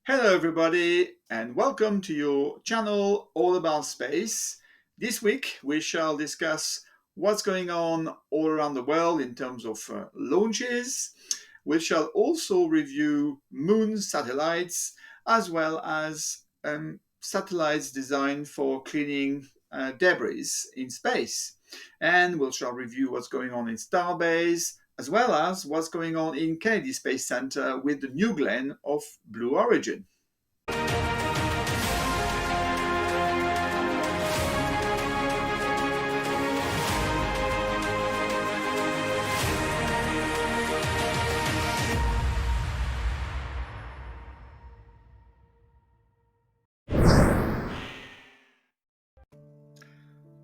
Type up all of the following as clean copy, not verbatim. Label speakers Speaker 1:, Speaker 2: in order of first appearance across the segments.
Speaker 1: Hello everybody and welcome to your channel all about space. This week we shall discuss what's going on all around the world in terms of launches. We shall also review moon satellites as well as satellites designed for cleaning debris in space. And we shall review what's going on in Starbase as well as what's going on in Kennedy Space Center with the new glen of Blue Origin.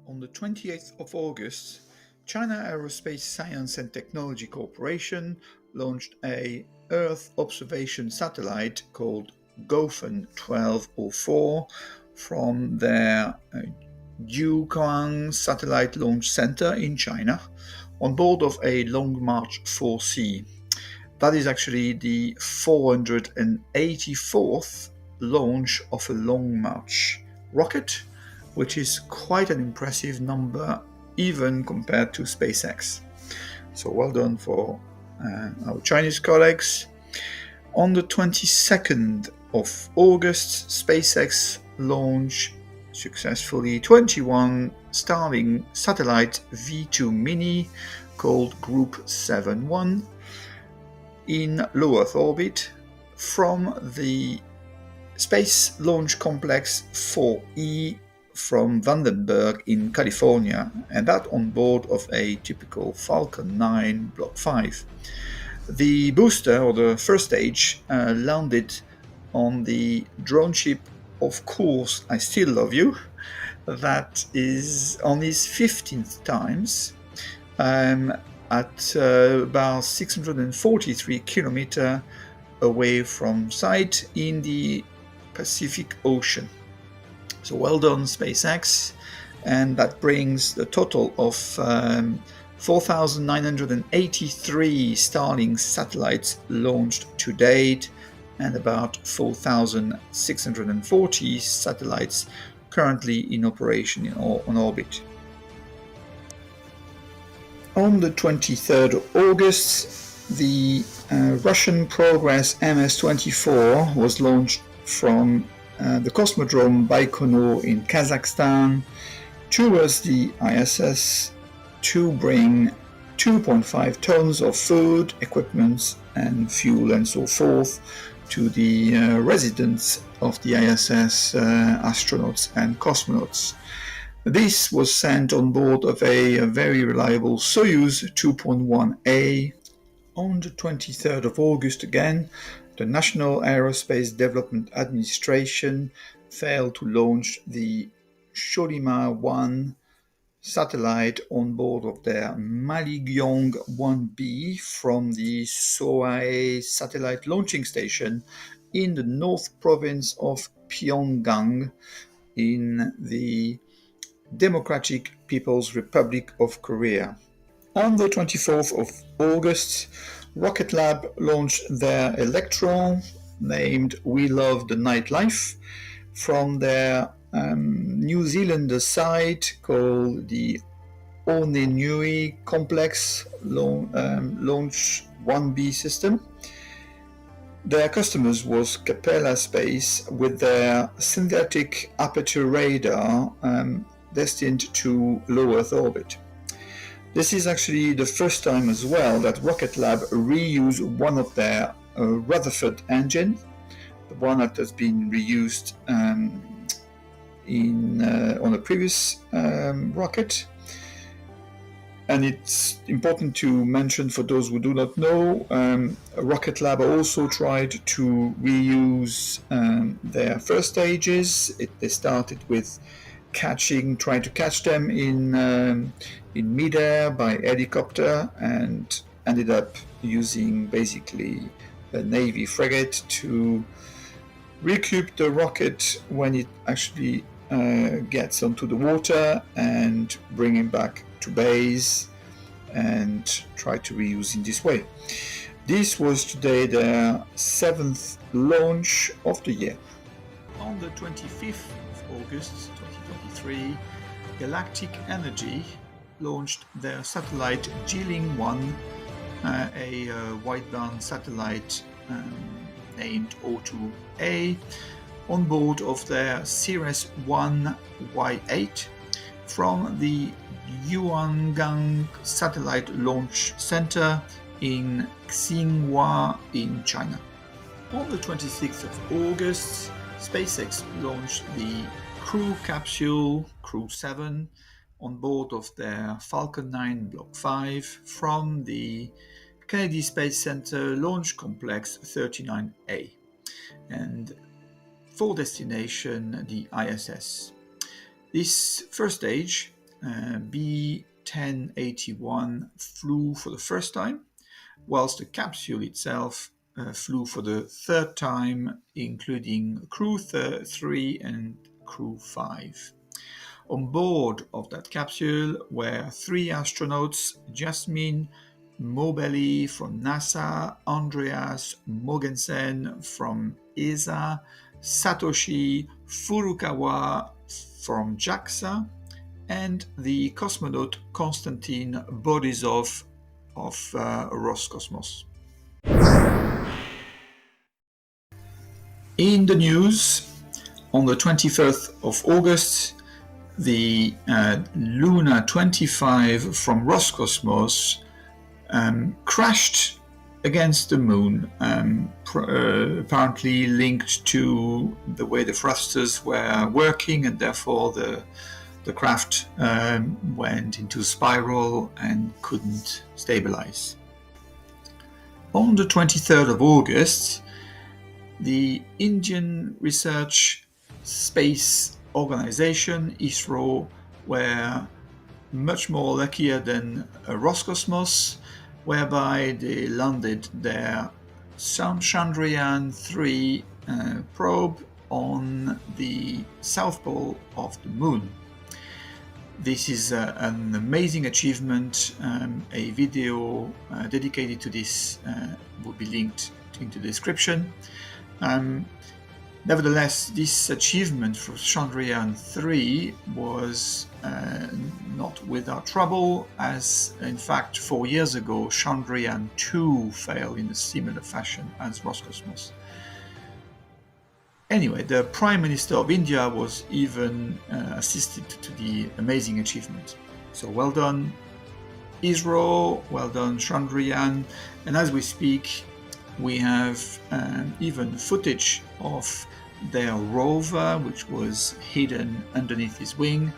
Speaker 1: On the 28th of August, China Aerospace Science and Technology Corporation launched a Earth observation satellite called Gofen 1204 from their Jiuquan Satellite Launch Center in China on board of a Long March 4C. That is actually the 484th launch of a Long March rocket, which is quite an impressive number even compared to SpaceX. So well done for our Chinese colleagues. On the 22nd of August, SpaceX launched successfully 21 Starlink satellite V2 Mini called Group 7-1 in low Earth orbit from the Space Launch Complex 4E from Vandenberg in California, and that on board of a typical Falcon 9 Block 5. The booster, or the first stage, landed on the drone ship Of Course I Still Love You. That is on his 15th times at about 643 kilometers away from site in the Pacific Ocean. So well done, SpaceX, and that brings the total of 4,983 Starlink satellites launched to date and about 4,640 satellites currently in operation or on orbit. On the 23rd of August, the Russian Progress MS-24 was launched from the Cosmodrome Baikonur in Kazakhstan towards the ISS to bring 2.5 tons of food, equipment and fuel and so forth to the residents of the ISS astronauts and cosmonauts. This was sent on board of a very reliable Soyuz 2.1A. On the 23rd of August again, the National Aerospace Development Administration failed to launch the Sholima-1 satellite on board of their Maligyong-1B from the Sohae Satellite Launching Station in the North Province of Pyongyang in the Democratic People's Republic of Korea. On the 24th of August, Rocket Lab launched their Electron, named We Love the Nightlife, from their New Zealand site called the Onenui Complex Launch 1B system. Their customers was Capella Space with their synthetic aperture radar destined to low Earth orbit. This is actually the first time as well that Rocket Lab reused one of their Rutherford engine, the one that has been reused on a previous rocket. And it's important to mention for those who do not know, Rocket Lab also tried to reuse their first stages. They started with trying to catch them in midair by helicopter, and ended up using basically a Navy frigate to recoup the rocket when it actually gets onto the water and bring it back to base and try to reuse in this way. This was today their 7th launch of the year. On the 25th of August 2023, Galactic Energy launched their satellite Jilin-1, a wideband satellite named O2A, on board of their Ceres 1Y8 from the Yuangang Satellite Launch Center in Xinhua in China. On the 26th of August, SpaceX launched the Crew Capsule Crew 7 on board of their Falcon 9 Block 5 from the Kennedy Space Center Launch Complex 39A, and for destination the ISS. This first stage, B1081, flew for the first time, whilst the capsule itself flew for the third time, including Crew 3 and Crew 5. On board of that capsule were 3 astronauts: Jasmine Mobelli from NASA, Andreas Mogensen from ESA, Satoshi Furukawa from JAXA, and the cosmonaut Konstantin Borisov of Roscosmos. In the news, on the 21st of August, the Lunar 25 from Roscosmos crashed against the moon, apparently linked to the way the thrusters were working, and therefore the craft went into spiral and couldn't stabilize. On the 23rd of August, the Indian Research Space Organization, ISRO, were much more luckier than Roscosmos, whereby they landed their Chandrayaan-3 probe on the south pole of the moon. This is an amazing achievement. A video dedicated to this will be linked into the description. Nevertheless, this achievement for Chandrayaan-3 was not without trouble, as in fact 4 years ago Chandrayaan-2 failed in a similar fashion as Roscosmos. Anyway, the Prime Minister of India was even assisted to the amazing achievement. So well done ISRO, well done Chandrayaan, and as we speak we have even footage of their rover, which was hidden underneath his wing,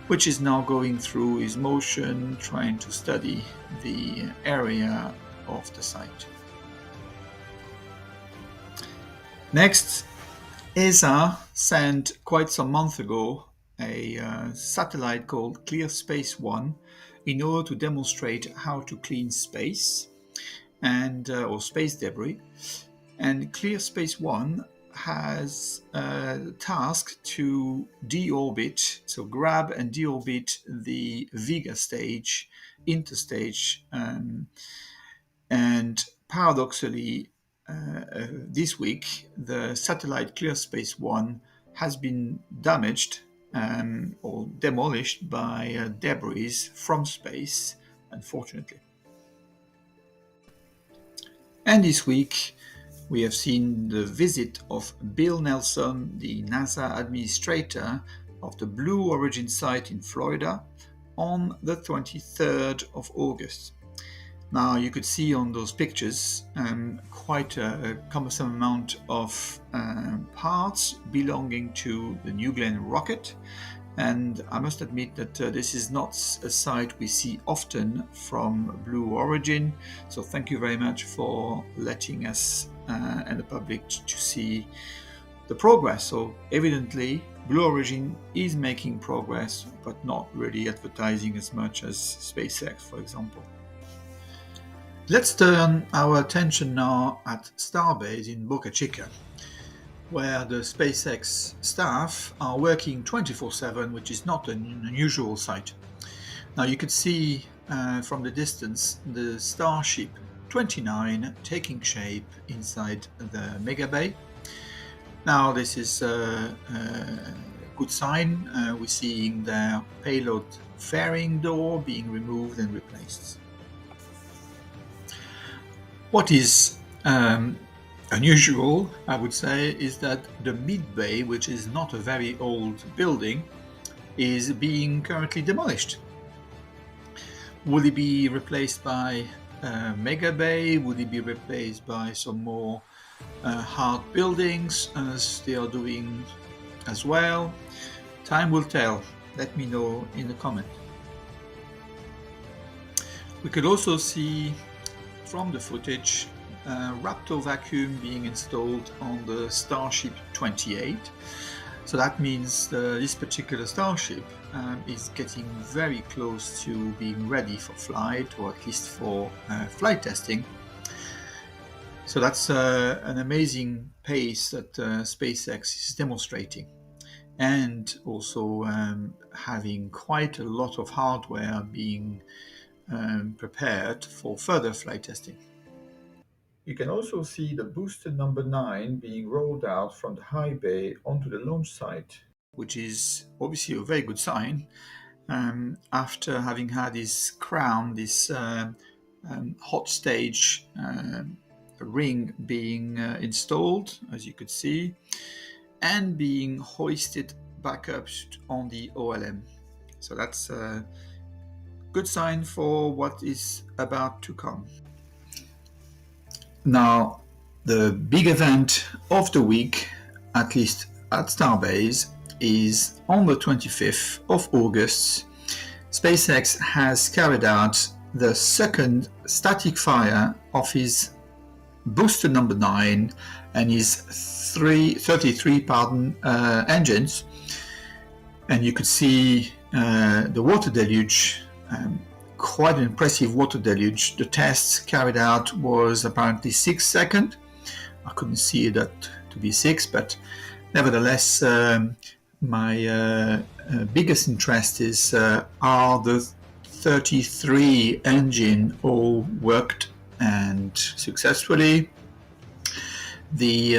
Speaker 1: which is now going through his motion, trying to study the area of the site. Next, ESA sent quite some months ago a satellite called Clear Space 1 in order to demonstrate how to clean space and or space debris. And Clear Space 1 has a task to deorbit, so grab and deorbit the Vega stage, interstage, and paradoxically, this week the satellite Clear Space 1 has been damaged or demolished by debris from space, unfortunately. And this week we have seen the visit of Bill Nelson, the NASA administrator of the Blue Origin site in Florida, on the 23rd of August. Now you could see on those pictures quite a cumbersome amount of parts belonging to the New Glenn rocket, and I must admit that this is not a site we see often from Blue Origin, so thank you very much for letting us and the public to see the progress. So evidently Blue Origin is making progress, but not really advertising as much as SpaceX, for example. Let's turn our attention now at Starbase in Boca Chica, where the SpaceX staff are working 24/7, which is not an unusual sight. Now you could see from the distance the Starship 29 taking shape inside the mega bay. Now this is a good sign. We're seeing the payload fairing door being removed and replaced. What is unusual, I would say, is that the mid bay, which is not a very old building, is being currently demolished. Will it be replaced by a mega bay? Would it be replaced by some more hard buildings, as they are doing as well? Time will tell. Let me know in the comment. We could also see from the footage Raptor vacuum being installed on the Starship 28. So that means this particular Starship is getting very close to being ready for flight, or at least for flight testing. So that's an amazing pace that SpaceX is demonstrating, and also having quite a lot of hardware being prepared for further flight testing. You can also see the booster number 9 being rolled out from the high bay onto the launch site, which is obviously a very good sign. After having had this crown, this hot stage ring being installed, as you could see, and being hoisted back up on the OLM. So that's a good sign for what is about to come. Now, the big event of the week, at least at Starbase, is on the 25th of August. SpaceX has carried out the second static fire of his booster number 9 and his 33 engines. And you could see the water deluge, quite an impressive water deluge. The tests carried out was apparently 6 seconds. I couldn't see that to be 6, but nevertheless, my biggest interest is are the 33 engine all worked and successfully. The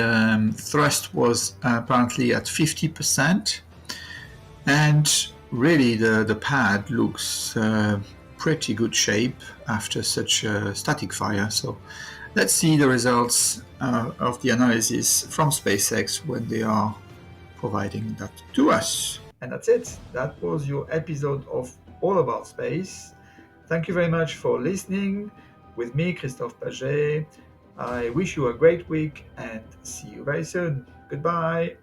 Speaker 1: thrust was apparently at 50%, and really the pad looks pretty good shape after such a static fire. So let's see the results of the analysis from SpaceX when they are providing that to us. And that's it. That was your episode of All About Space. Thank you very much for listening with me, Christophe Paget. I wish you a great week and see you very soon. Goodbye.